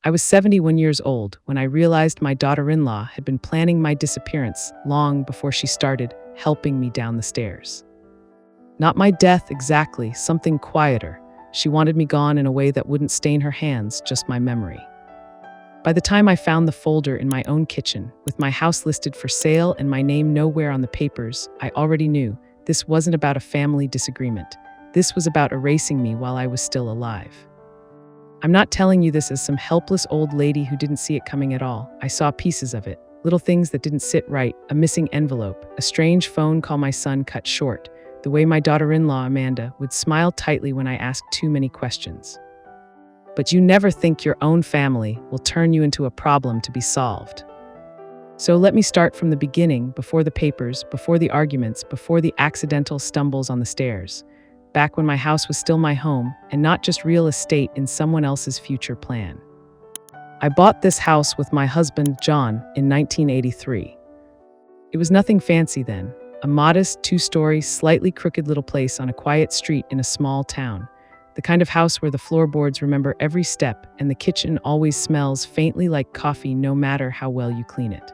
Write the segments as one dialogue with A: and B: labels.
A: I was 71 years old when I realized my daughter-in-law had been planning my disappearance long before she started helping me down the stairs. Not my death exactly, something quieter. She wanted me gone in a way that wouldn't stain her hands, just my memory. By the time I found the folder in my own kitchen, with my house listed for sale and my name nowhere on the papers, I already knew this wasn't about a family disagreement. This was about erasing me while I was still alive. I'm not telling you this as some helpless old lady who didn't see it coming at all. I saw pieces of it, little things that didn't sit right, a missing envelope, a strange phone call my son cut short, the way my daughter-in-law, Amanda, would smile tightly when I asked too many questions. But you never think your own family will turn you into a problem to be solved. So let me start from the beginning, before the papers, before the arguments, before the accidental stumbles on the stairs. Back when my house was still my home, and not just real estate in someone else's future plan. I bought this house with my husband, John, in 1983. It was nothing fancy then, a modest, two-story, slightly crooked little place on a quiet street in a small town. The kind of house where the floorboards remember every step and the kitchen always smells faintly like coffee no matter how well you clean it.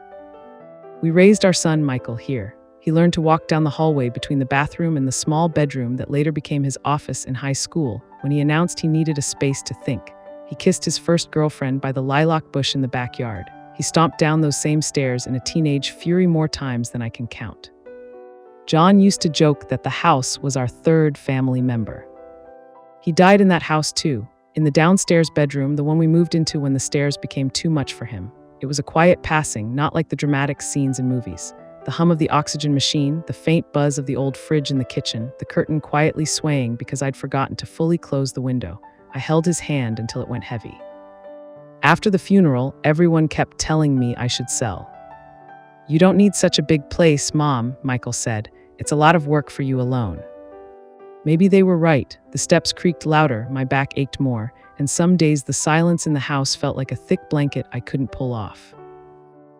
A: We raised our son, Michael, here. He learned to walk down the hallway between the bathroom and the small bedroom that later became his office in high school when he announced he needed a space to think. He kissed his first girlfriend by the lilac bush in the backyard. He stomped down those same stairs in a teenage fury more times than I can count. John used to joke that the house was our third family member. He died in that house too, in the downstairs bedroom, the one we moved into when the stairs became too much for him. It was a quiet passing, not like the dramatic scenes in movies. The hum of the oxygen machine, the faint buzz of the old fridge in the kitchen, the curtain quietly swaying because I'd forgotten to fully close the window. I held his hand until it went heavy. After the funeral, everyone kept telling me I should sell. "You don't need such a big place, Mom," Michael said. "It's a lot of work for you alone." Maybe they were right. The steps creaked louder, my back ached more, and some days the silence in the house felt like a thick blanket I couldn't pull off.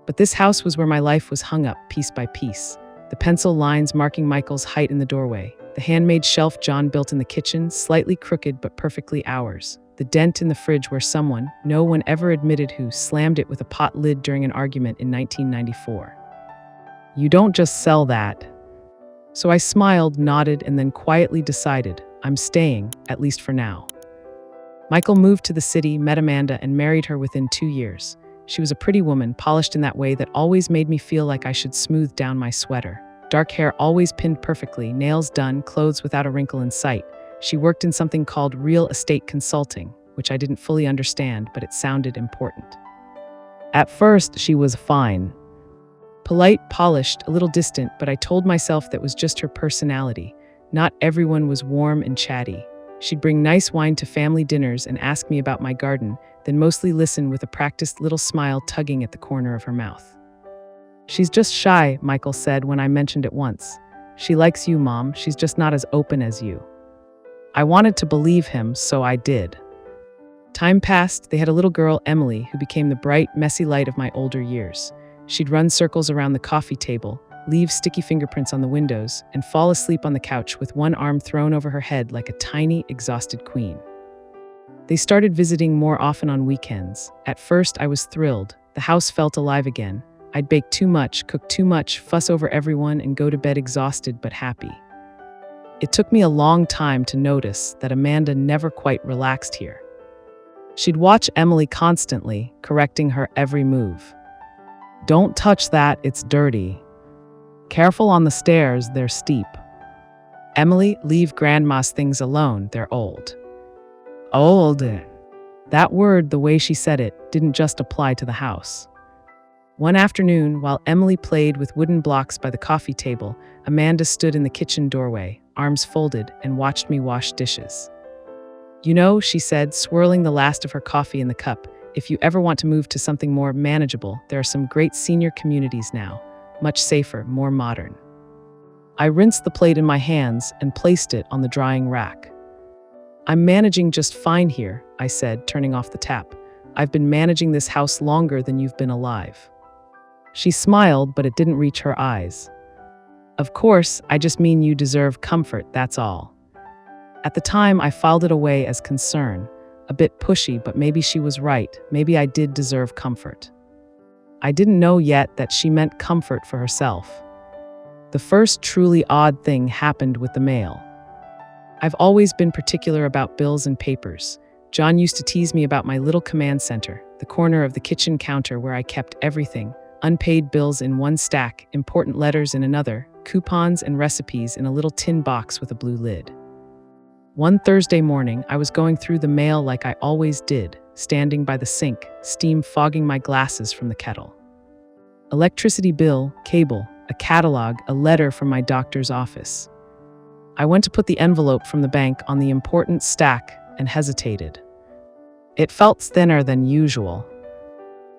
A: But this house was where my life was hung up piece by piece. The pencil lines marking Michael's height in the doorway, the handmade shelf John built in the kitchen, slightly crooked but perfectly ours, the dent in the fridge where someone, no one ever admitted who, slammed it with a pot lid during an argument in 1994. "You don't just sell that." So I smiled, nodded, and then quietly decided, I'm staying, at least for now. Michael moved to the city, met Amanda, and married her within 2 years. She was a pretty woman, polished in that way that always made me feel like I should smooth down my sweater. Dark hair always pinned perfectly, nails done, clothes without a wrinkle in sight. She worked in something called real estate consulting, which I didn't fully understand, but it sounded important. At first, she was fine. Polite, polished, a little distant, but I told myself that was just her personality. Not everyone was warm and chatty. She'd bring nice wine to family dinners and ask me about my garden, then mostly listen with a practiced little smile tugging at the corner of her mouth. "She's just shy," Michael said when I mentioned it once. "She likes you, Mom. She's just not as open as you." I wanted to believe him, so I did. Time passed. They had a little girl, Emily, who became the bright, messy light of my older years. She'd run circles around the coffee table, leave sticky fingerprints on the windows, and fall asleep on the couch with one arm thrown over her head like a tiny, exhausted queen. They started visiting more often on weekends. At first, I was thrilled. The house felt alive again. I'd bake too much, cook too much, fuss over everyone, and go to bed exhausted but happy. It took me a long time to notice that Amanda never quite relaxed here. She'd watch Emily constantly, correcting her every move. "Don't touch that, it's dirty. Careful on the stairs, they're steep. Emily, leave Grandma's things alone, they're old." Old. That word, the way she said it, didn't just apply to the house. One afternoon, while Emily played with wooden blocks by the coffee table, Amanda stood in the kitchen doorway, arms folded, and watched me wash dishes. "You know," she said, swirling the last of her coffee in the cup, "if you ever want to move to something more manageable, there are some great senior communities now. Much safer, more modern." I rinsed the plate in my hands and placed it on the drying rack. "I'm managing just fine here," I said, turning off the tap. "I've been managing this house longer than you've been alive." She smiled, but it didn't reach her eyes. "Of course, I just mean you deserve comfort, that's all." At the time, I filed it away as concern, a bit pushy, but maybe she was right. Maybe I did deserve comfort. I didn't know yet that she meant comfort for herself. The first truly odd thing happened with the mail. I've always been particular about bills and papers. John used to tease me about my little command center, the corner of the kitchen counter where I kept everything: unpaid bills in one stack, important letters in another, coupons and recipes in a little tin box with a blue lid. One Thursday morning, I was going through the mail like I always did, standing by the sink, steam fogging my glasses from the kettle. Electricity bill, cable, a catalog, a letter from my doctor's office. I went to put the envelope from the bank on the important stack and hesitated. It felt thinner than usual.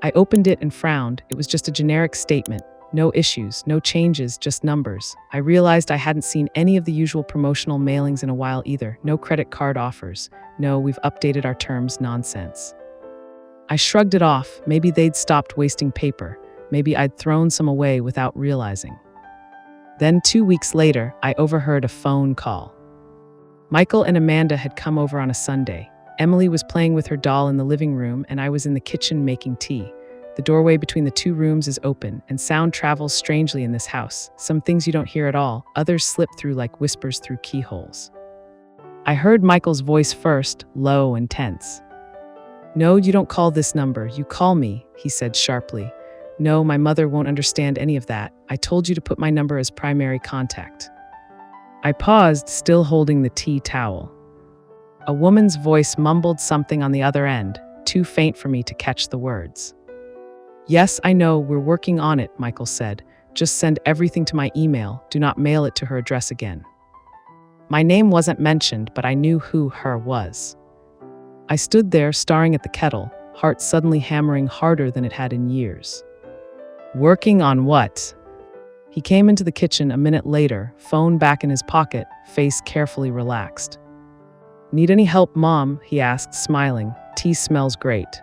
A: I opened it and frowned. It was just a generic statement. No issues, no changes, just numbers. I realized I hadn't seen any of the usual promotional mailings in a while either. No credit card offers. No, we've updated our terms nonsense. I shrugged it off. Maybe they'd stopped wasting paper. Maybe I'd thrown some away without realizing. Then 2 weeks later, I overheard a phone call. Michael and Amanda had come over on a Sunday. Emily was playing with her doll in the living room, and I was in the kitchen making tea. The doorway between the two rooms is open, and sound travels strangely in this house. Some things you don't hear at all, others slip through like whispers through keyholes. I heard Michael's voice first, low and tense. "No, you don't call this number. You call me," he said sharply. "No, my mother won't understand any of that. I told you to put my number as primary contact." I paused, still holding the tea towel. A woman's voice mumbled something on the other end, too faint for me to catch the words. "Yes, I know, we're working on it," Michael said. "Just send everything to my email. Do not mail it to her address again." My name wasn't mentioned, but I knew who her was. I stood there, staring at the kettle, heart suddenly hammering harder than it had in years. Working on what? He came into the kitchen a minute later, phone back in his pocket, face carefully relaxed. "Need any help, Mom?" he asked, smiling. "Tea smells great."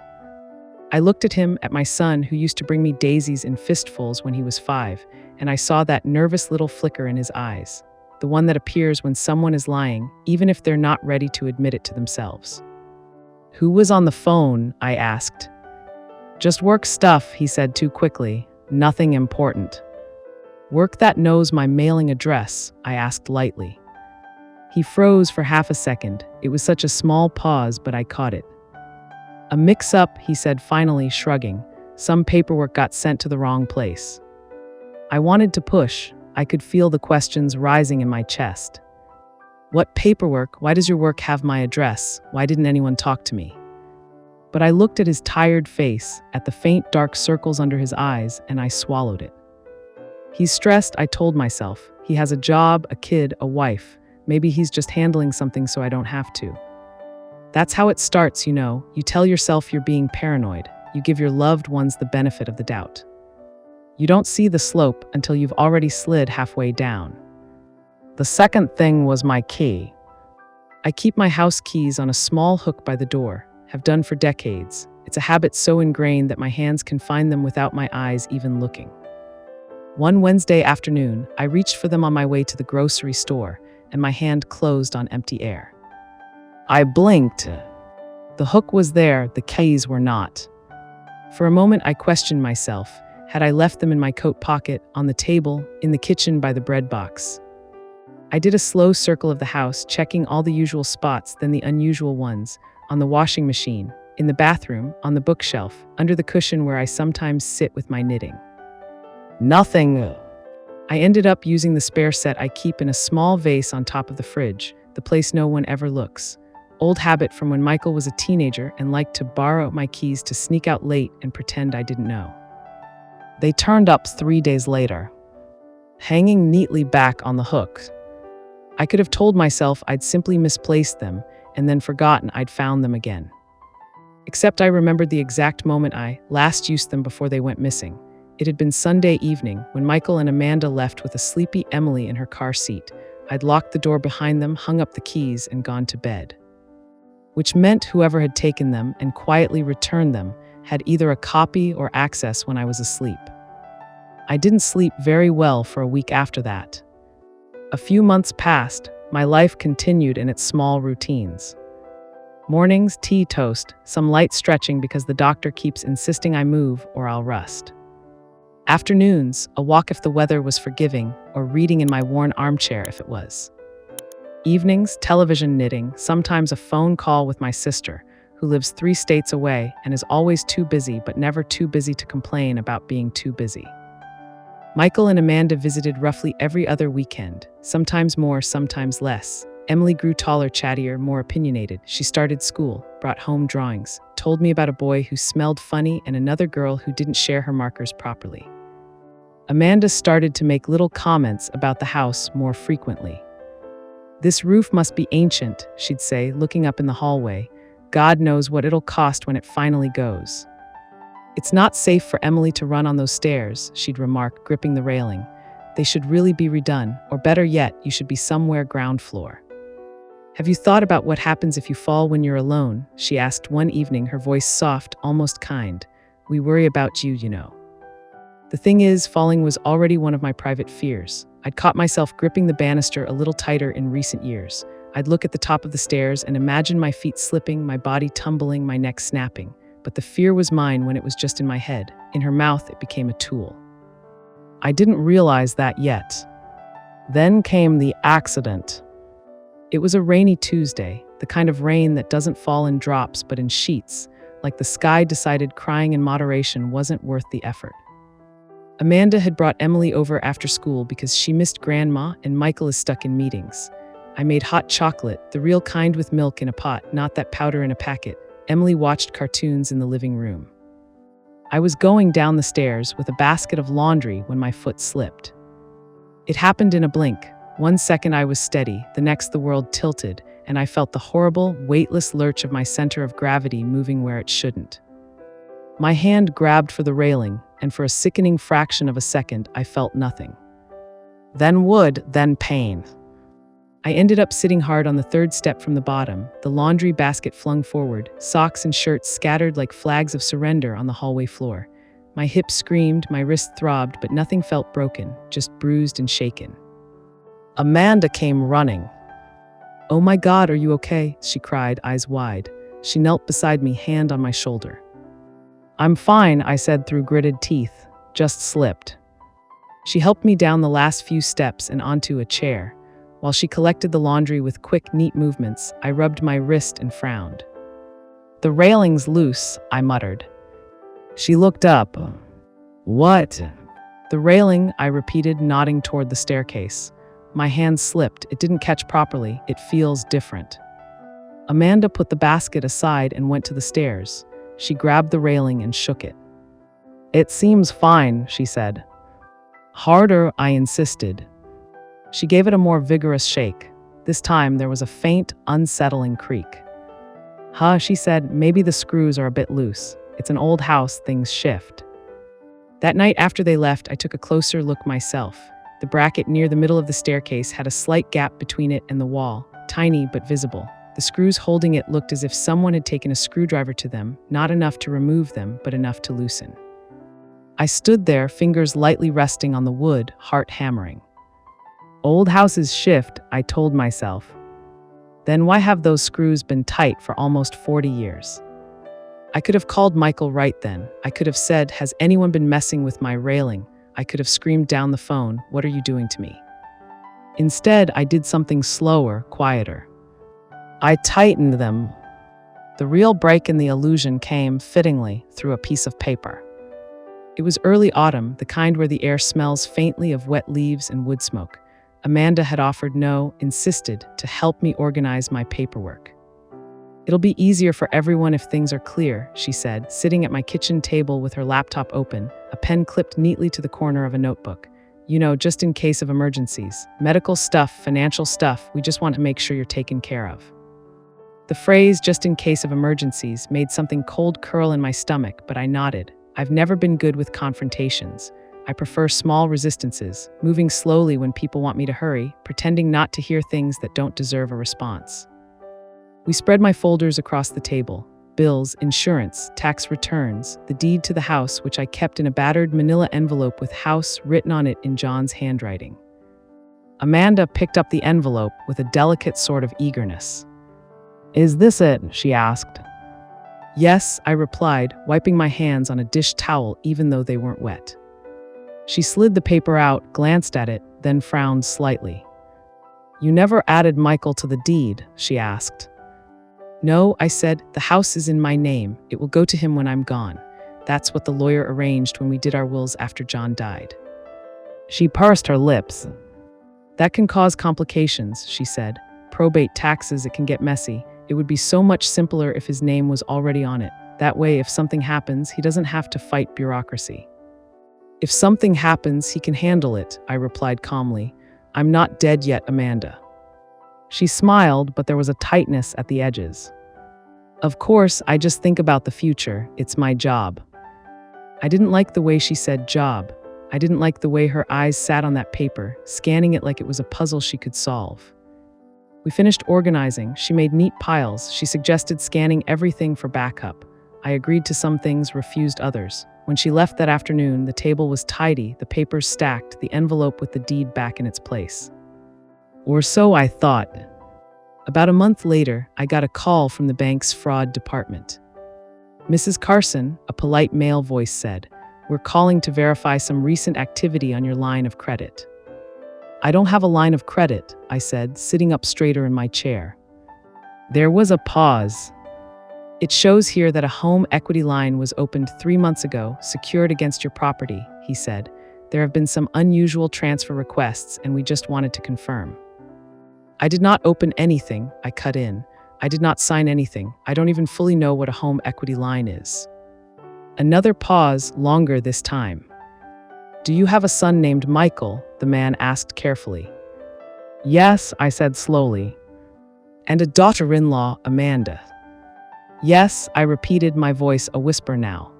A: I looked at him, at my son, who used to bring me daisies in fistfuls when he was 5, and I saw that nervous little flicker in his eyes, the one that appears when someone is lying, even if they're not ready to admit it to themselves. "Who was on the phone?" I asked. "Just work stuff," he said too quickly. "Nothing important." "Work that knows my mailing address?" I asked lightly. He froze for half a second. It was such a small pause, but I caught it. "A mix-up," he said finally, shrugging. "Some paperwork got sent to the wrong place." I wanted to push. I could feel the questions rising in my chest. "What paperwork? Why does your work have my address? Why didn't anyone talk to me?" But I looked at his tired face, at the faint dark circles under his eyes, and I swallowed it. He's stressed, I told myself. He has a job, a kid, a wife. Maybe he's just handling something so I don't have to. That's how it starts, you know. You tell yourself you're being paranoid. You give your loved ones the benefit of the doubt. You don't see the slope until you've already slid halfway down. The second thing was my key. I keep my house keys on a small hook by the door, have done for decades. It's a habit so ingrained that my hands can find them without my eyes even looking. One Wednesday afternoon, I reached for them on my way to the grocery store, and my hand closed on empty air. I blinked. The hook was there, the keys were not. For a moment, I questioned myself. Had I left them in my coat pocket, on the table, in the kitchen by the bread box? I did a slow circle of the house, checking all the usual spots, then the unusual ones, on the washing machine, in the bathroom, on the bookshelf, under the cushion where I sometimes sit with my knitting. Nothing. I ended up using the spare set I keep in a small vase on top of the fridge, the place no one ever looks. Old habit from when Michael was a teenager and liked to borrow my keys to sneak out late and pretend I didn't know. They turned up 3 days later, hanging neatly back on the hook. I could have told myself I'd simply misplaced them and then forgotten I'd found them again. Except I remembered the exact moment I last used them before they went missing. It had been Sunday evening when Michael and Amanda left with a sleepy Emily in her car seat. I'd locked the door behind them, hung up the keys, and gone to bed. Which meant whoever had taken them and quietly returned them had either a copy or access when I was asleep. I didn't sleep very well for a week after that. A few months passed, my life continued in its small routines. Mornings, tea, toast, some light stretching because the doctor keeps insisting I move or I'll rust. Afternoons, a walk if the weather was forgiving, or reading in my worn armchair if it was. Evenings, television knitting, sometimes a phone call with my sister, who lives 3 states away and is always too busy but never too busy to complain about being too busy. Michael and Amanda visited roughly every other weekend, sometimes more, sometimes less. Emily grew taller, chattier, more opinionated. She started school, brought home drawings, told me about a boy who smelled funny and another girl who didn't share her markers properly. Amanda started to make little comments about the house more frequently. "This roof must be ancient," she'd say, looking up in the hallway. "God knows what it'll cost when it finally goes." "It's not safe for Emily to run on those stairs," she'd remark, gripping the railing. "They should really be redone, or better yet, you should be somewhere ground floor." "Have you thought about what happens if you fall when you're alone?" she asked one evening, her voice soft, almost kind. "We worry about you, you know." The thing is, falling was already one of my private fears. I'd caught myself gripping the banister a little tighter in recent years. I'd look at the top of the stairs and imagine my feet slipping, my body tumbling, my neck snapping. But the fear was mine when it was just in my head. In her mouth, it became a tool. I didn't realize that yet. Then came the accident. It was a rainy Tuesday, the kind of rain that doesn't fall in drops but in sheets, like the sky decided crying in moderation wasn't worth the effort. Amanda had brought Emily over after school because she missed Grandma and Michael is stuck in meetings. I made hot chocolate, the real kind with milk in a pot, not that powder in a packet. Emily watched cartoons in the living room. I was going down the stairs with a basket of laundry when my foot slipped. It happened in a blink. 1 second I was steady, the next the world tilted, and I felt the horrible, weightless lurch of my center of gravity moving where it shouldn't. My hand grabbed for the railing, and for a sickening fraction of a second, I felt nothing. Then wood, then pain. I ended up sitting hard on the 3rd step from the bottom, the laundry basket flung forward, socks and shirts scattered like flags of surrender on the hallway floor. My hips screamed, my wrist throbbed, but nothing felt broken, just bruised and shaken. Amanda came running. "Oh my God, are you okay?" she cried, eyes wide. She knelt beside me, hand on my shoulder. "I'm fine," I said through gritted teeth. "Just slipped." She helped me down the last few steps and onto a chair. While she collected the laundry with quick, neat movements, I rubbed my wrist and frowned. "The railing's loose," I muttered. She looked up. "What?" "The railing," I repeated, nodding toward the staircase. My hand slipped. It didn't catch properly. It feels different. Amanda put the basket aside and went to the stairs. She grabbed the railing and shook it. "It seems fine," she said. "Harder," I insisted. She gave it a more vigorous shake. This time there was a faint, unsettling creak. "Huh," she said, "maybe the screws are a bit loose. It's an old house, things shift." That night after they left, I took a closer look myself. The bracket near the middle of the staircase had a slight gap between it and the wall, tiny but visible. The screws holding it looked as if someone had taken a screwdriver to them, not enough to remove them, but enough to loosen. I stood there, fingers lightly resting on the wood, heart hammering. Old houses shift, I told myself. Then why have those screws been tight for almost 40 years? I could have called Michael right then. I could have said, "Has anyone been messing with my railing?" I could have screamed down the phone, "What are you doing to me?" Instead, I did something slower, quieter. I tightened them. The real break in the illusion came, fittingly, through a piece of paper. It was early autumn, the kind where the air smells faintly of wet leaves and wood smoke. Amanda had insisted, to help me organize my paperwork. "It'll be easier for everyone if things are clear," she said, sitting at my kitchen table with her laptop open, a pen clipped neatly to the corner of a notebook. "You know, just in case of emergencies. Medical stuff, financial stuff, we just want to make sure you're taken care of." The phrase, "just in case of emergencies," made something cold curl in my stomach, but I nodded. I've never been good with confrontations. I prefer small resistances, moving slowly when people want me to hurry, pretending not to hear things that don't deserve a response. We spread my folders across the table. Bills, insurance, tax returns, the deed to the house, which I kept in a battered manila envelope with house written on it in John's handwriting. Amanda picked up the envelope with a delicate sort of eagerness. Is this it? She asked. Yes, I replied, wiping my hands on a dish towel even though they weren't wet. She slid the paper out, glanced at it, then frowned slightly. You never added Michael to the deed, she asked. No, I said, the house is in my name. It will go to him when I'm gone. That's what the lawyer arranged when we did our wills after John died. She pursed her lips. That can cause complications, she said. Probate, taxes, it can get messy. It would be so much simpler if his name was already on it. That way, if something happens, he doesn't have to fight bureaucracy. If something happens, he can handle it, I replied calmly. I'm not dead yet, Amanda. She smiled, but there was a tightness at the edges. Of course, I just think about the future. It's my job. I didn't like the way she said job. I didn't like the way her eyes sat on that paper, scanning it like it was a puzzle she could solve. We finished organizing. She made neat piles. She suggested scanning everything for backup. I agreed to some things, refused others. When she left that afternoon, the table was tidy, the papers stacked, the envelope with the deed back in its place. Or so I thought. About a month later, I got a call from the bank's fraud department. Mrs. Carson, a polite male voice said, "We're calling to verify some recent activity on your line of credit." I don't have a line of credit, I said, sitting up straighter in my chair. There was a pause. It shows here that a home equity line was opened 3 months ago, secured against your property, he said. There have been some unusual transfer requests, and we just wanted to confirm. I did not open anything, I cut in. I did not sign anything. I don't even fully know what a home equity line is. Another pause, longer this time. Do you have a son named Michael? The man asked carefully. Yes, I said slowly. And a daughter-in-law, Amanda. Yes, I repeated, my voice a whisper now.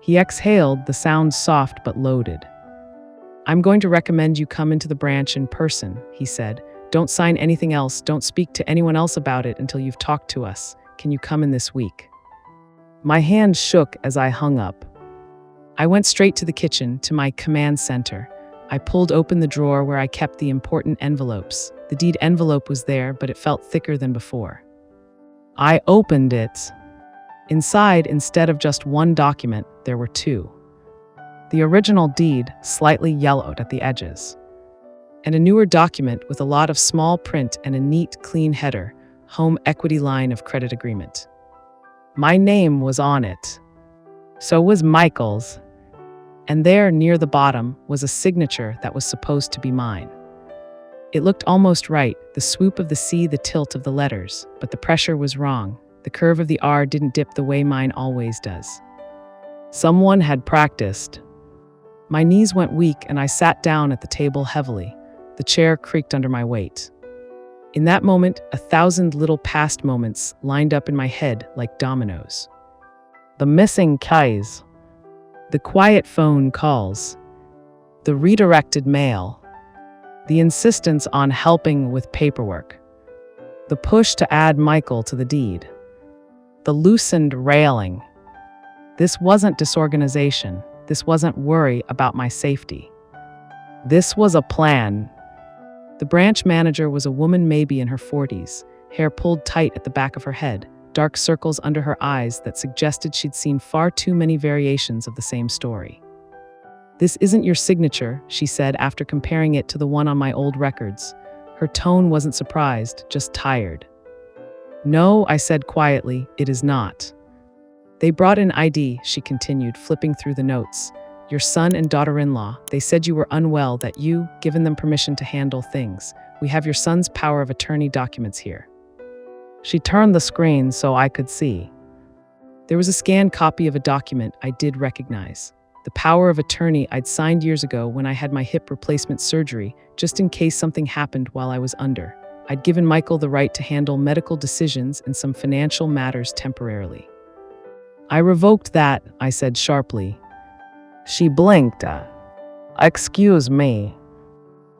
A: He exhaled, the sound soft but loaded. I'm going to recommend you come into the branch in person, he said. Don't sign anything else, don't speak to anyone else about it until you've talked to us. Can you come in this week? My hand shook as I hung up. I went straight to the kitchen, to my command center. I pulled open the drawer where I kept the important envelopes. The deed envelope was there, but it felt thicker than before. I opened it. Inside, instead of just one document, there were two. The original deed, slightly yellowed at the edges. And a newer document with a lot of small print and a neat, clean header, Home Equity Line of Credit Agreement. My name was on it. So was Michael's. And there, near the bottom, was a signature that was supposed to be mine. It looked almost right, the swoop of the C, the tilt of the letters, but the pressure was wrong. The curve of the R didn't dip the way mine always does. Someone had practiced. My knees went weak and I sat down at the table heavily. The chair creaked under my weight. In that moment, 1,000 little past moments lined up in my head like dominoes. The missing keys. The quiet phone calls. The redirected mail. The insistence on helping with paperwork. The push to add Michael to the deed. The loosened railing. This wasn't disorganization. This wasn't worry about my safety. This was a plan. The branch manager was a woman maybe in her 40s, hair pulled tight at the back of her head, dark circles under her eyes that suggested she'd seen far too many variations of the same story. This isn't your signature, she said after comparing it to the one on my old records. Her tone wasn't surprised, just tired. No, I said quietly, it is not. They brought in ID, she continued, flipping through the notes. Your son and daughter-in-law, they said you were unwell, that you, given them permission to handle things. We have your son's power of attorney documents here. She turned the screen so I could see. There was a scanned copy of a document I did recognize. The power of attorney I'd signed years ago when I had my hip replacement surgery, just in case something happened while I was under. I'd given Michael the right to handle medical decisions and some financial matters temporarily. I revoked that, I said sharply. She blinked. Excuse me.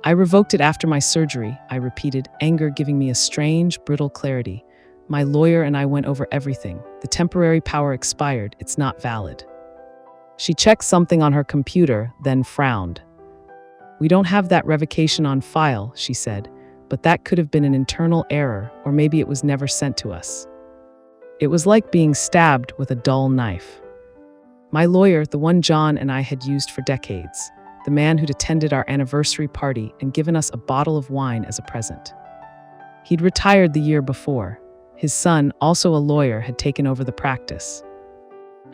A: I revoked it after my surgery, I repeated, anger giving me a strange, brittle clarity. My lawyer and I went over everything. The temporary power expired. It's not valid. She checked something on her computer, then frowned. We don't have that revocation on file, she said. but that could have been an internal error, or maybe it was never sent to us. It was like being stabbed with a dull knife. My lawyer, the one John and I had used for decades, the man who'd attended our anniversary party and given us a bottle of wine as a present. He'd retired the year before. His son, also a lawyer, had taken over the practice.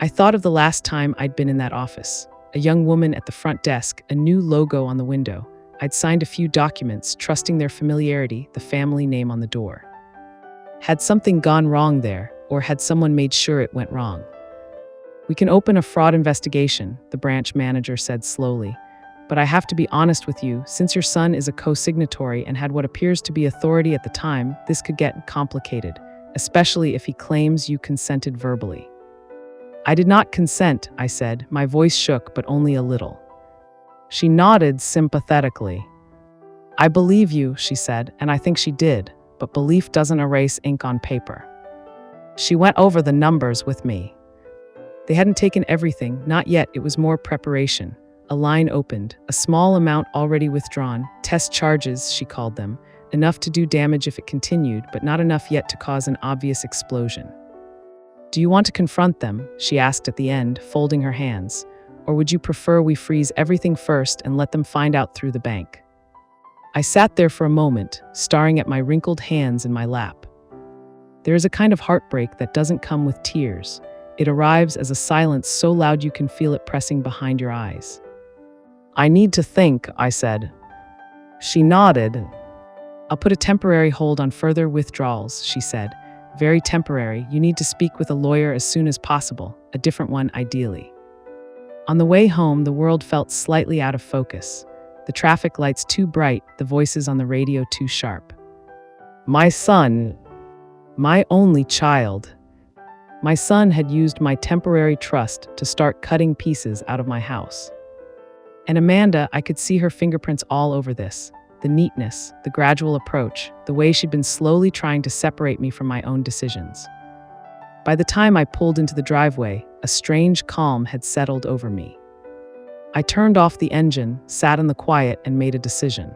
A: I thought of the last time I'd been in that office. A young woman at the front desk, a new logo on the window. I'd signed a few documents, trusting their familiarity, the family name on the door. Had something gone wrong there, or had someone made sure it went wrong? "We can open a fraud investigation," the branch manager said slowly. "But I have to be honest with you, since your son is a co-signatory and had what appears to be authority at the time, this could get complicated, especially if he claims you consented verbally." "I did not consent," I said. My voice shook, but only a little. She nodded sympathetically. "I believe you," she said, and I think she did, but belief doesn't erase ink on paper. She went over the numbers with me. They hadn't taken everything, not yet. It was more preparation. A line opened, a small amount already withdrawn, test charges, she called them, enough to do damage if it continued, but not enough yet to cause an obvious explosion. "Do you want to confront them?" she asked at the end, folding her hands. "Or would you prefer we freeze everything first and let them find out through the bank?" I sat there for a moment, staring at my wrinkled hands in my lap. There is a kind of heartbreak that doesn't come with tears. It arrives as a silence so loud you can feel it pressing behind your eyes. "I need to think," I said. She nodded. "I'll put a temporary hold on further withdrawals," she said. "Very temporary. You need to speak with a lawyer as soon as possible, a different one ideally." On the way home, the world felt slightly out of focus. The traffic lights too bright, the voices on the radio too sharp. My son, my only child. My son had used my temporary trust to start cutting pieces out of my house. And Amanda, I could see her fingerprints all over this. The neatness, the gradual approach, the way she'd been slowly trying to separate me from my own decisions. By the time I pulled into the driveway, a strange calm had settled over me. I turned off the engine, sat in the quiet, and made a decision.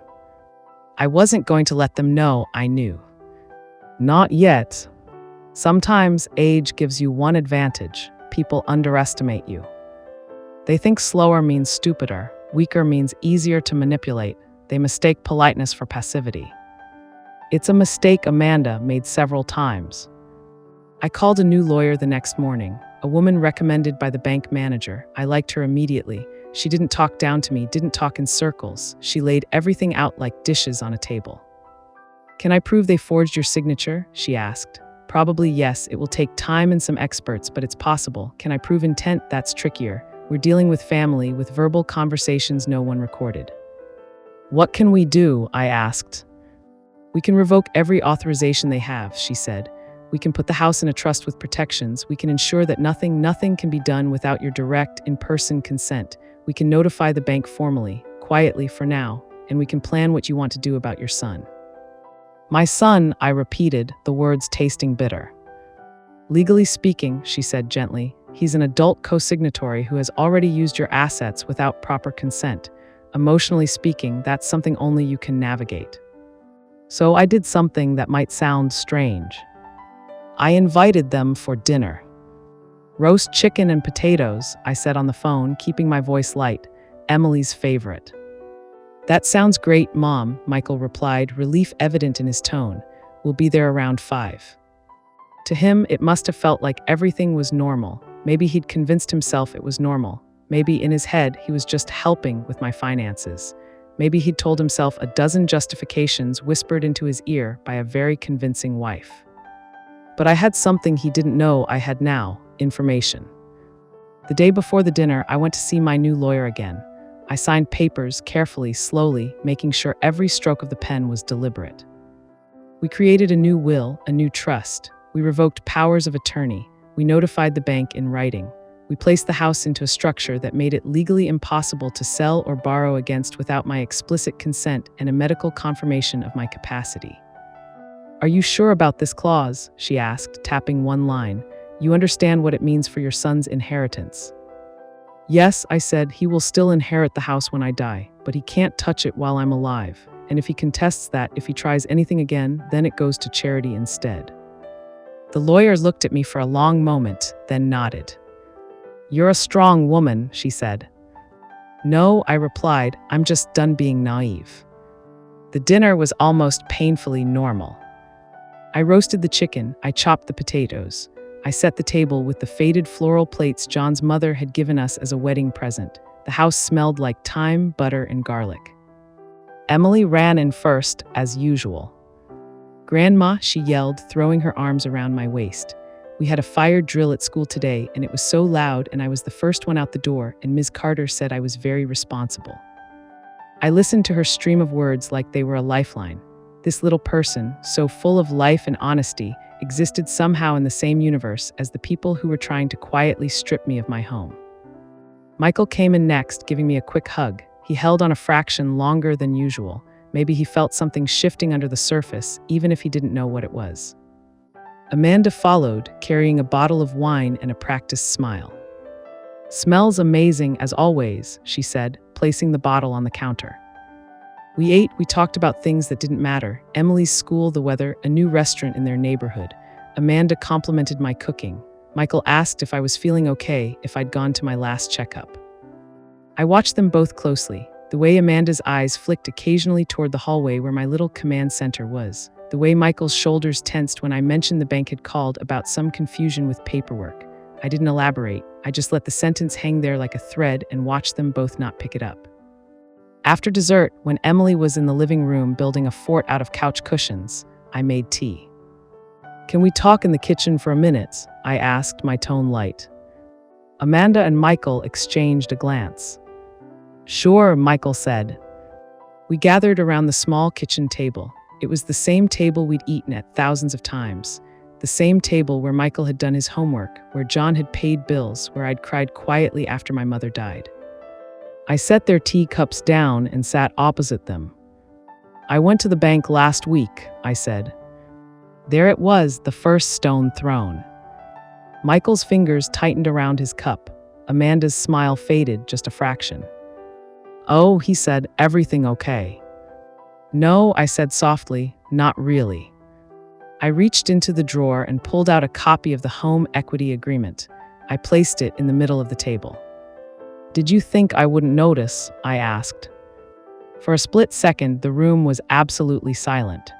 A: I wasn't going to let them know I knew. Not yet. Sometimes age gives you one advantage: people underestimate you. They think slower means stupider, weaker means easier to manipulate. They mistake politeness for passivity. It's a mistake Amanda made several times. I called a new lawyer the next morning, a woman recommended by the bank manager. I liked her immediately. She didn't talk down to me, didn't talk in circles. She laid everything out like dishes on a table. "Can I prove they forged your signature?" she asked. "Probably yes. It will take time and some experts, but it's possible. Can I prove intent? That's trickier. We're dealing with family, with verbal conversations no one recorded." "What can we do?" I asked. "We can revoke every authorization they have," she said. "We can put the house in a trust with protections. We can ensure that nothing can be done without your direct, in-person consent. We can notify the bank formally, quietly for now, and we can plan what you want to do about your son." "My son," I repeated, the words tasting bitter. "Legally speaking," she said gently, "he's an adult co-signatory who has already used your assets without proper consent. Emotionally speaking, that's something only you can navigate." So I did something that might sound strange. I invited them for dinner. "Roast chicken and potatoes," I said on the phone, keeping my voice light. "Emily's favorite." "That sounds great, Mom," Michael replied, relief evident in his tone. "We'll be there around 5. To him, it must have felt like everything was normal. Maybe he'd convinced himself it was normal. Maybe in his head, he was just helping with my finances. Maybe he'd told himself a dozen justifications whispered into his ear by a very convincing wife. But I had something he didn't know I had now: information. The day before the dinner, I went to see my new lawyer again. I signed papers carefully, slowly, making sure every stroke of the pen was deliberate. We created a new will, a new trust. We revoked powers of attorney. We notified the bank in writing. We placed the house into a structure that made it legally impossible to sell or borrow against without my explicit consent and a medical confirmation of my capacity. "Are you sure about this clause?" she asked, tapping one line. "You understand what it means for your son's inheritance?" "Yes," I said. "He will still inherit the house when I die, but he can't touch it while I'm alive. and if he contests that, if he tries anything again, then it goes to charity instead. The lawyer looked at me for a long moment, then nodded. "You're a strong woman," she said. "No," I replied, "I'm just done being naive." The dinner was almost painfully normal. I roasted the chicken, I chopped the potatoes. I set the table with the faded floral plates John's mother had given us as a wedding present. The house smelled like thyme, butter, and garlic. Emily ran in first, as usual. "Grandma," she yelled, throwing her arms around my waist. "We had a fire drill at school today, and it was so loud, and I was the first one out the door, and Ms. Carter said I was very responsible." I listened to her stream of words like they were a lifeline. This little person, so full of life and honesty, existed somehow in the same universe as the people who were trying to quietly strip me of my home. Michael came in next, giving me a quick hug. He held on a fraction longer than usual. Maybe he felt something shifting under the surface, even if he didn't know what it was. Amanda followed, carrying a bottle of wine and a practiced smile. "Smells amazing, as always," she said, placing the bottle on the counter. We ate, we talked about things that didn't matter: Emily's school, the weather, a new restaurant in their neighborhood. Amanda complimented my cooking. Michael asked if I was feeling okay, if I'd gone to my last checkup. I watched them both closely, the way Amanda's eyes flicked occasionally toward the hallway where my little command center was, the way Michael's shoulders tensed when I mentioned the bank had called about some confusion with paperwork. I didn't elaborate, I just let the sentence hang there like a thread and watched them both not pick it up. After dessert, when Emily was in the living room building a fort out of couch cushions, I made tea. "Can we talk in the kitchen for a minute?" I asked, my tone light. Amanda and Michael exchanged a glance. "Sure," Michael said. We gathered around the small kitchen table. It was the same table we'd eaten at thousands of times. The same table where Michael had done his homework, where John had paid bills, where I'd cried quietly after my mother died. I set their teacups down and sat opposite them. "I went to the bank last week," I said. There it was, the first stone thrown. Michael's fingers tightened around his cup. Amanda's smile faded just a fraction. "Oh," he said, "everything okay?" "No," I said softly, "not really." I reached into the drawer and pulled out a copy of the home equity agreement. I placed it in the middle of the table. "Did you think I wouldn't notice?" I asked. For a split second, the room was absolutely silent.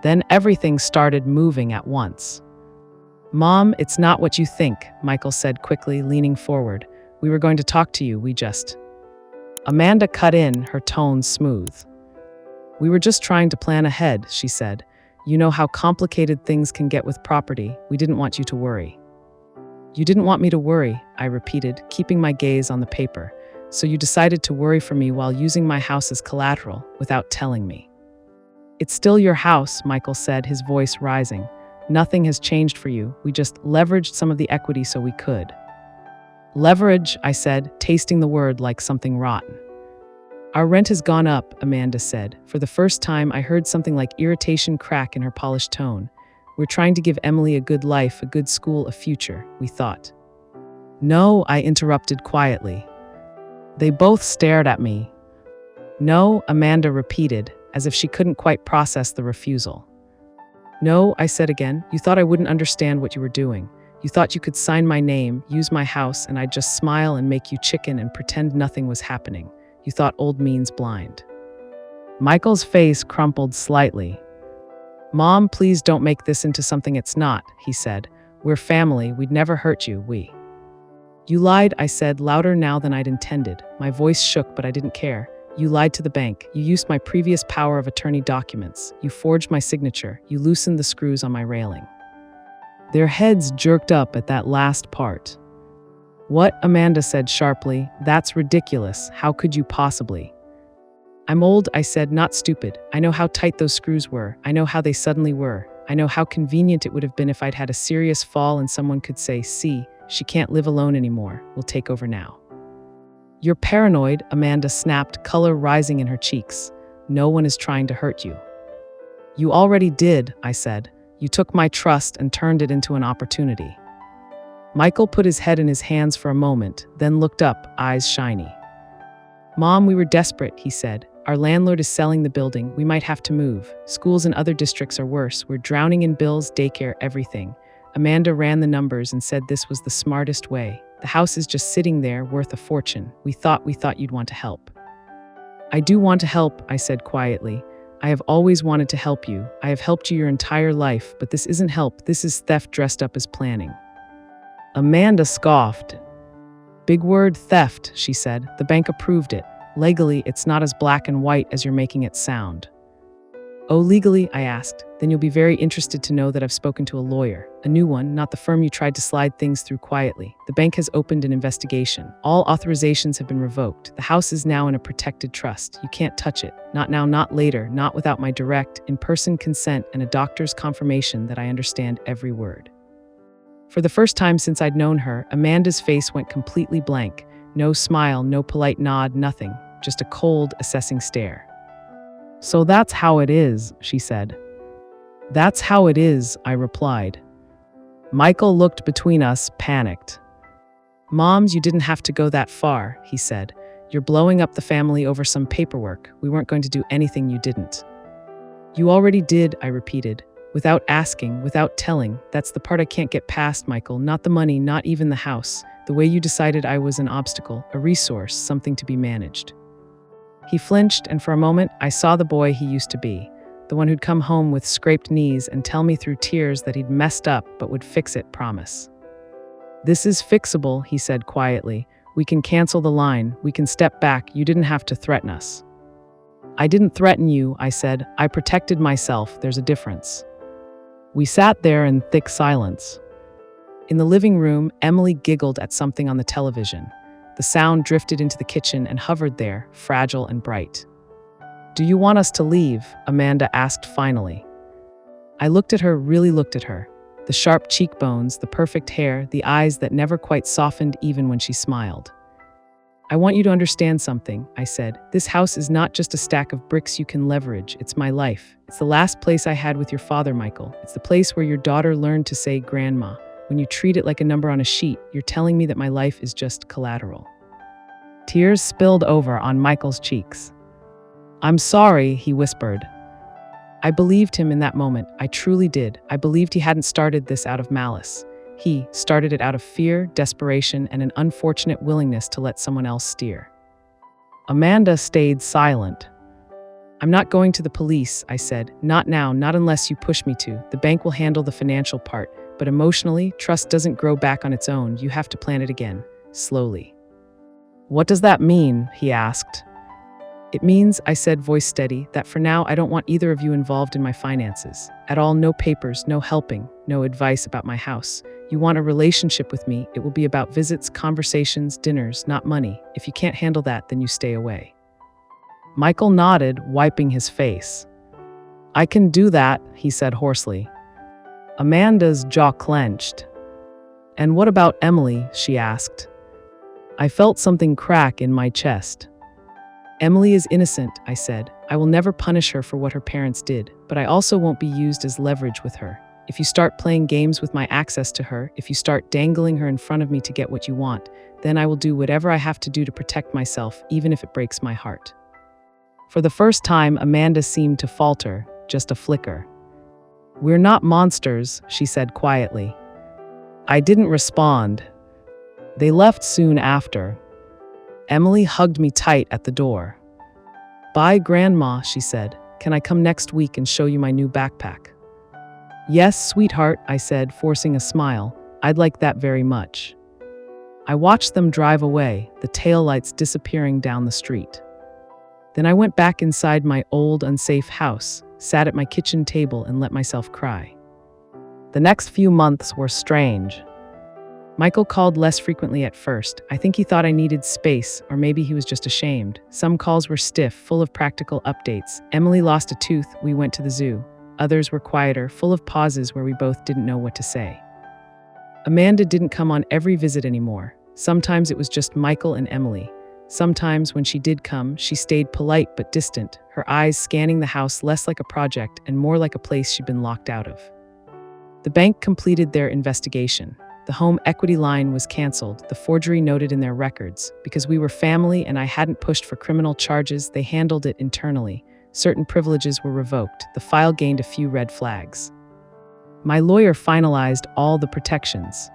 A: Then everything started moving at once. "Mom, it's not what you think," Michael said quickly, leaning forward. "We were going to talk to you, we just..." Amanda cut in, her tone smooth. "We were just trying to plan ahead," she said. "You know how complicated things can get with property. We didn't want you to worry." "You didn't want me to worry," I repeated, keeping my gaze on the paper. "So you decided to worry for me while using my house as collateral, without telling me." "It's still your house," Michael said, his voice rising. "Nothing has changed for you. We just leveraged some of the equity so we could." "Leverage," I said, tasting the word like something rotten. "Our rent has gone up," Amanda said. For the first time, I heard something like irritation crack in her polished tone. "We're trying to give Emily a good life, a good school, a future, we thought." "No," I interrupted quietly. They both stared at me. "No," Amanda repeated, as if she couldn't quite process the refusal. "No," I said again. "You thought I wouldn't understand what you were doing. You thought you could sign my name, use my house, and I'd just smile and make you chicken and pretend nothing was happening. You thought old means blind." Michael's face crumpled slightly. "Mom, please don't make this into something it's not," he said. "We're family, we'd never hurt you, we..." "You lied," I said, louder now than I'd intended. My voice shook, but I didn't care. "You lied to the bank. You used my previous power of attorney documents. You forged my signature. You loosened the screws on my railing." Their heads jerked up at that last part. "What?" Amanda said sharply. "That's ridiculous. How could you possibly?" "I'm old," I said, "not stupid. I know how tight those screws were. I know how they suddenly were. I know how convenient it would have been if I'd had a serious fall and someone could say, 'See, she can't live alone anymore. We'll take over now.'" "You're paranoid," Amanda snapped, color rising in her cheeks. "No one is trying to hurt you." "You already did," I said. "You took my trust and turned it into an opportunity." Michael put his head in his hands for a moment, then looked up, eyes shiny. "Mom, we were desperate," he said. Our landlord is selling the building. We might have to move. Schools in other districts are worse. We're drowning in bills, daycare, everything. Amanda ran the numbers and said this was the smartest way. The house is just sitting there, worth a fortune. We thought you'd want to help. I do want to help, I said quietly. I have always wanted to help you. I have helped you your entire life, but this isn't help. This is theft dressed up as planning. Amanda scoffed. Big word, theft, she said. The bank approved it. Legally, it's not as black and white as you're making it sound. Oh, legally? I asked. Then you'll be very interested to know that I've spoken to a lawyer. A new one, not the firm you tried to slide things through quietly. The bank has opened an investigation. All authorizations have been revoked. The house is now in a protected trust. You can't touch it. Not now, not later, not without my direct, in-person consent and a doctor's confirmation that I understand every word. For the first time since I'd known her, Amanda's face went completely blank. No smile, no polite nod, nothing. Just a cold, assessing stare. So that's how it is, she said. That's how it is, I replied. Michael looked between us, panicked. Moms, you didn't have to go that far, he said. You're blowing up the family over some paperwork. We weren't going to do anything you didn't. You already did, I repeated. Without asking, without telling. That's the part I can't get past, Michael. Not the money, not even the house. The way you decided I was an obstacle, a resource, something to be managed. He flinched, and for a moment, I saw the boy he used to be, the one who'd come home with scraped knees and tell me through tears that he'd messed up but would fix it, promise. This is fixable, he said quietly. We can cancel the line. We can step back. You didn't have to threaten us. I didn't threaten you, I said. I protected myself. There's a difference. We sat there in thick silence. In the living room, Emily giggled at something on the television. The sound drifted into the kitchen and hovered there, fragile and bright. Do you want us to leave? Amanda asked finally. I looked at her, really looked at her. The sharp cheekbones, the perfect hair, the eyes that never quite softened even when she smiled. I want you to understand something, I said. This house is not just a stack of bricks you can leverage. It's my life. It's the last place I had with your father, Michael. It's the place where your daughter learned to say grandma. When you treat it like a number on a sheet, you're telling me that my life is just collateral. Tears spilled over on Michael's cheeks. I'm sorry, he whispered. I believed him in that moment. I truly did. I believed he hadn't started this out of malice. He started it out of fear, desperation, and an unfortunate willingness to let someone else steer. Amanda stayed silent. I'm not going to the police, I said. Not now, not unless you push me to. The bank will handle the financial part. But emotionally, trust doesn't grow back on its own. You have to plant it again, slowly. What does that mean? He asked. It means, I said, voice steady, that for now I don't want either of you involved in my finances. At all, no papers, no helping, no advice about my house. You want a relationship with me, it will be about visits, conversations, dinners, not money. If you can't handle that, then you stay away. Michael nodded, wiping his face. I can do that, he said hoarsely. Amanda's jaw clenched. And what about Emily? She asked. I felt something crack in my chest. Emily is innocent, I said. I will never punish her for what her parents did, but I also won't be used as leverage with her. If you start playing games with my access to her, if you start dangling her in front of me to get what you want, then I will do whatever I have to do to protect myself, even if it breaks my heart. For the first time, Amanda seemed to falter, just a flicker. We're not monsters, she said quietly. I didn't respond. They left soon after. Emily hugged me tight at the door. Bye, Grandma, she said. Can I come next week and show you my new backpack? Yes, sweetheart, I said, forcing a smile. I'd like that very much. I watched them drive away, the taillights disappearing down the street. Then I went back inside my old, unsafe house, sat at my kitchen table and let myself cry. The next few months were strange. Michael called less frequently at first. I think he thought I needed space, or maybe he was just ashamed. Some calls were stiff, full of practical updates. Emily lost a tooth, we went to the zoo. Others were quieter, full of pauses where we both didn't know what to say. Amanda didn't come on every visit anymore. Sometimes it was just Michael and Emily. Sometimes when she did come, she stayed polite but distant, her eyes scanning the house less like a project and more like a place she'd been locked out of. The bank completed their investigation. The home equity line was canceled, the forgery noted in their records. Because we were family and I hadn't pushed for criminal charges, they handled it internally. Certain privileges were revoked. The file gained a few red flags. My lawyer finalized all the protections.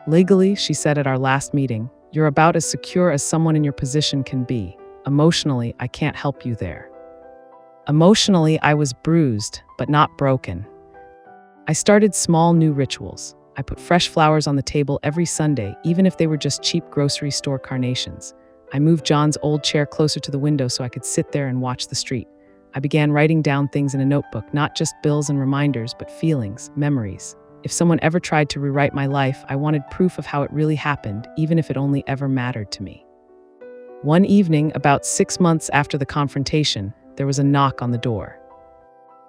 A: Legally, she said at our last meeting, you're about as secure as someone in your position can be. Emotionally, I can't help you there. Emotionally, I was bruised, but not broken. I started small new rituals. I put fresh flowers on the table every Sunday, even if they were just cheap grocery store carnations. I moved John's old chair closer to the window so I could sit there and watch the street. I began writing down things in a notebook, not just bills and reminders, but feelings, memories. If someone ever tried to rewrite my life, I wanted proof of how it really happened, even if it only ever mattered to me. One evening, about 6 months after the confrontation, there was a knock on the door.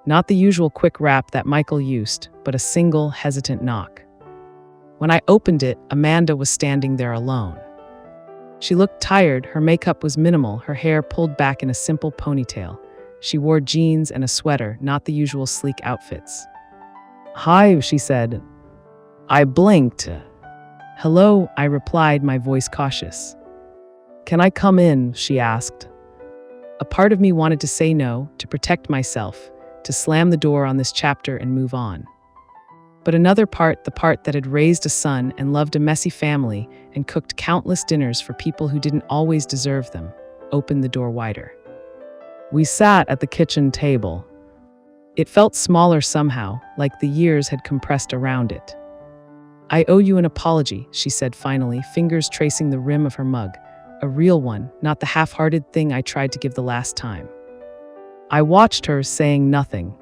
A: Not the usual quick rap that Michael used, but a single, hesitant knock. When I opened it, Amanda was standing there alone. She looked tired, her makeup was minimal, her hair pulled back in a simple ponytail. She wore jeans and a sweater, not the usual sleek outfits. "Hi," she said. I blinked. "Hello," I replied, my voice cautious. "Can I come in?" she asked. A part of me wanted to say no, to protect myself, to slam the door on this chapter and move on. But another part, the part that had raised a son and loved a messy family and cooked countless dinners for people who didn't always deserve them, opened the door wider. We sat at the kitchen table. It felt smaller somehow, like the years had compressed around it. "I owe you an apology," she said finally, fingers tracing the rim of her mug. A real one, not the half-hearted thing I tried to give the last time. I watched her, saying nothing.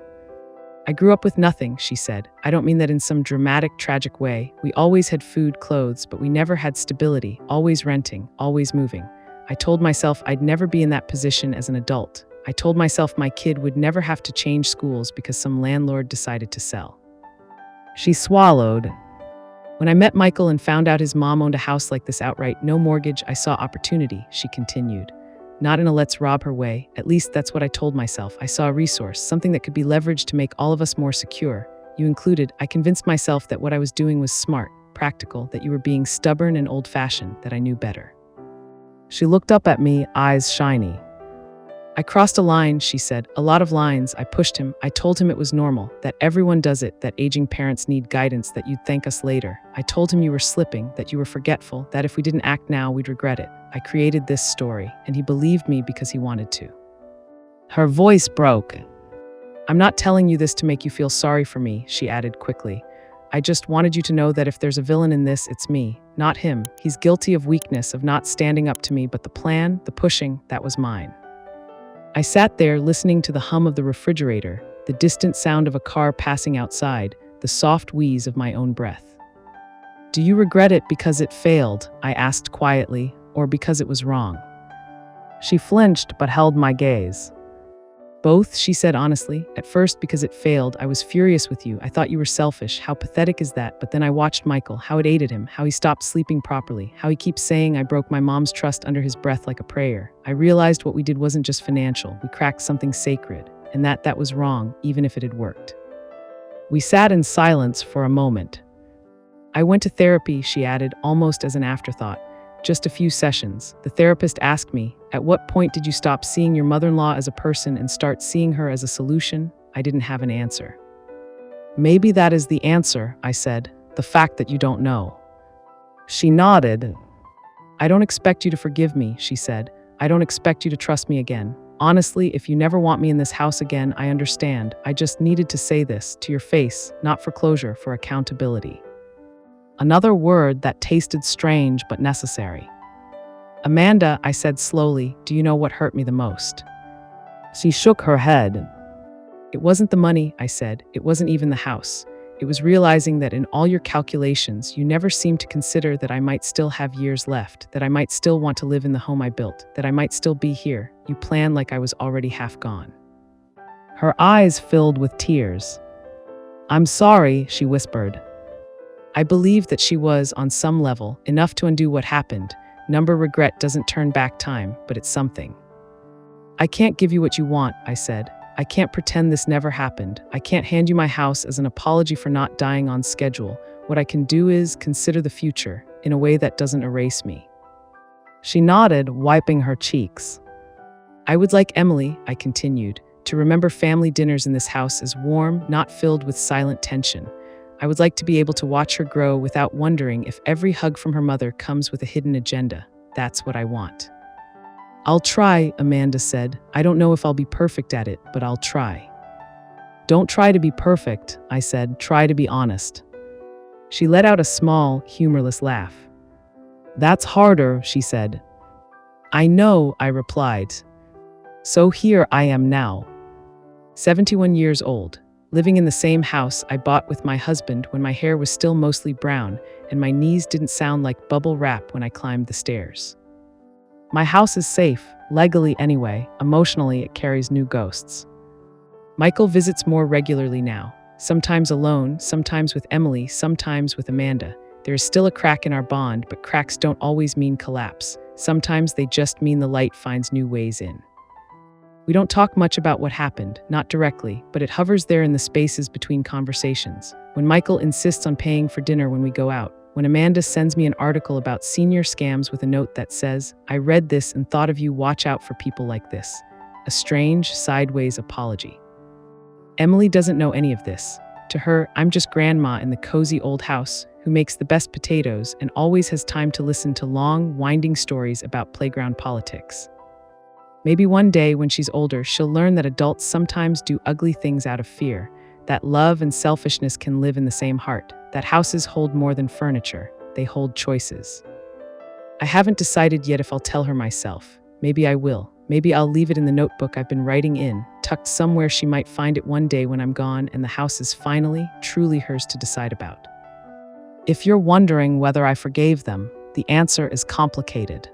A: "I grew up with nothing," she said. "I don't mean that in some dramatic, tragic way. We always had food, clothes, but we never had stability, always renting, always moving. I told myself I'd never be in that position as an adult. I told myself my kid would never have to change schools because some landlord decided to sell." She swallowed. "When I met Michael and found out his mom owned a house like this outright, no mortgage, I saw opportunity," she continued. "Not in a let's rob her way. At least that's what I told myself. I saw a resource, something that could be leveraged to make all of us more secure. You included. I convinced myself that what I was doing was smart, practical, that you were being stubborn and old-fashioned, that I knew better." She looked up at me, eyes shiny. "I crossed a line," she said. "A lot of lines. I pushed him. I told him it was normal, that everyone does it, that aging parents need guidance, that you'd thank us later. I told him you were slipping, that you were forgetful, that if we didn't act now, we'd regret it. I created this story, and he believed me because he wanted to." Her voice broke. "I'm not telling you this to make you feel sorry for me," she added quickly. "I just wanted you to know that if there's a villain in this, it's me, not him. He's guilty of weakness, of not standing up to me, but the plan, the pushing, that was mine." I sat there listening to the hum of the refrigerator, the distant sound of a car passing outside, the soft wheeze of my own breath. "Do you regret it because it failed?" I asked quietly, "or because it was wrong?" She flinched but held my gaze. "Both," she said honestly. "At first, because it failed, I was furious with you. I thought you were selfish. How pathetic is that? But then I watched Michael, how it ate at him, how he stopped sleeping properly, how he keeps saying I broke my mom's trust under his breath like a prayer. I realized what we did wasn't just financial. We cracked something sacred, and that was wrong, even if it had worked." We sat in silence for a moment. "I went to therapy," she added, almost as an afterthought. "Just a few sessions. The therapist asked me, 'At what point did you stop seeing your mother-in-law as a person and start seeing her as a solution?' I didn't have an answer." "Maybe that is the answer," I said, "the fact that you don't know." She nodded. "I don't expect you to forgive me," she said. "I don't expect you to trust me again. Honestly, if you never want me in this house again, I understand. I just needed to say this, to your face, not for closure, for accountability." Another word that tasted strange but necessary. "Amanda," I said slowly, "do you know what hurt me the most?" She shook her head. "It wasn't the money," I said. "It wasn't even the house. It was realizing that in all your calculations, you never seemed to consider that I might still have years left, that I might still want to live in the home I built, that I might still be here. You planned like I was already half gone." Her eyes filled with tears. "I'm sorry," she whispered. I believed that she was, on some level, enough to undo what happened. Regret doesn't turn back time, but it's something. "I can't give you what you want," I said. "I can't pretend this never happened. I can't hand you my house as an apology for not dying on schedule, What I can do is consider the future in a way that doesn't erase me." She nodded, wiping her cheeks. "I would like Emily," I continued, "to remember family dinners in this house as warm, not filled with silent tension. I would like to be able to watch her grow without wondering if every hug from her mother comes with a hidden agenda. That's what I want." "I'll try," Amanda said. "I don't know if I'll be perfect at it, but I'll try." "Don't try to be perfect," I said. "Try to be honest." She let out a small, humorless laugh. "That's harder," she said. "I know," I replied. So here I am now, 71 years old, living in the same house I bought with my husband when my hair was still mostly brown and my knees didn't sound like bubble wrap when I climbed the stairs. My house is safe, legally anyway. Emotionally, it carries new ghosts. Michael visits more regularly now, sometimes alone, sometimes with Emily, sometimes with Amanda. There is still a crack in our bond, but cracks don't always mean collapse. Sometimes they just mean the light finds new ways in. We don't talk much about what happened, not directly, but it hovers there in the spaces between conversations. When Michael insists on paying for dinner when we go out, when Amanda sends me an article about senior scams with a note that says, "I read this and thought of you, watch out for people like this." A strange, sideways apology. Emily doesn't know any of this. To her, I'm just grandma in the cozy old house who makes the best potatoes and always has time to listen to long, winding stories about playground politics. Maybe one day when she's older, she'll learn that adults sometimes do ugly things out of fear, that love and selfishness can live in the same heart, that houses hold more than furniture, they hold choices. I haven't decided yet if I'll tell her myself. Maybe I will. Maybe I'll leave it in the notebook I've been writing in, tucked somewhere she might find it one day when I'm gone and the house is finally, truly hers to decide about. If you're wondering whether I forgave them, the answer is complicated.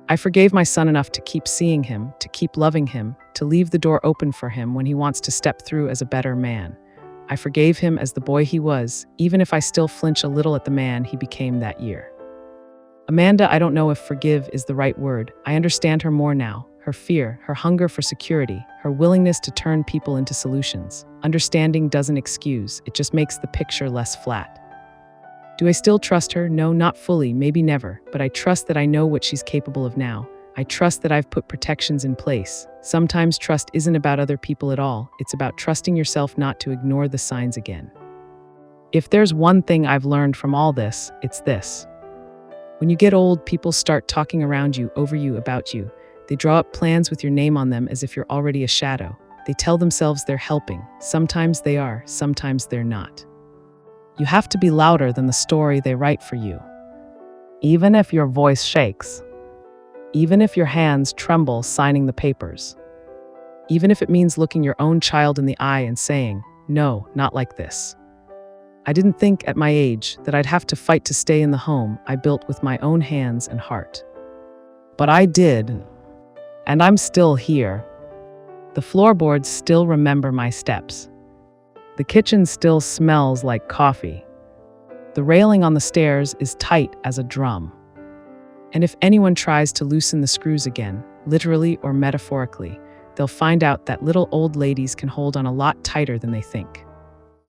A: I forgave my son enough to keep seeing him, to keep loving him, to leave the door open for him when he wants to step through as a better man. I forgave him as the boy he was, even if I still flinch a little at the man he became that year. Amanda, I don't know if forgive is the right word. I understand her more now, her fear, her hunger for security, her willingness to turn people into solutions. Understanding doesn't excuse, it just makes the picture less flat. Do I still trust her? No, not fully, maybe never, but I trust that I know what she's capable of now. I trust that I've put protections in place. Sometimes trust isn't about other people at all. It's about trusting yourself not to ignore the signs again. If there's one thing I've learned from all this, it's this. When you get old, people start talking around you, over you, about you. They draw up plans with your name on them as if you're already a shadow. They tell themselves they're helping. Sometimes they are, sometimes they're not. You have to be louder than the story they write for you. Even if your voice shakes. Even if your hands tremble signing the papers. Even if it means looking your own child in the eye and saying, "No, not like this." I didn't think at my age that I'd have to fight to stay in the home I built with my own hands and heart. But I did, and I'm still here. The floorboards still remember my steps. The kitchen still smells like coffee. The railing on the stairs is tight as a drum. And if anyone tries to loosen the screws again, literally or metaphorically, they'll find out that little old ladies can hold on a lot tighter than they think.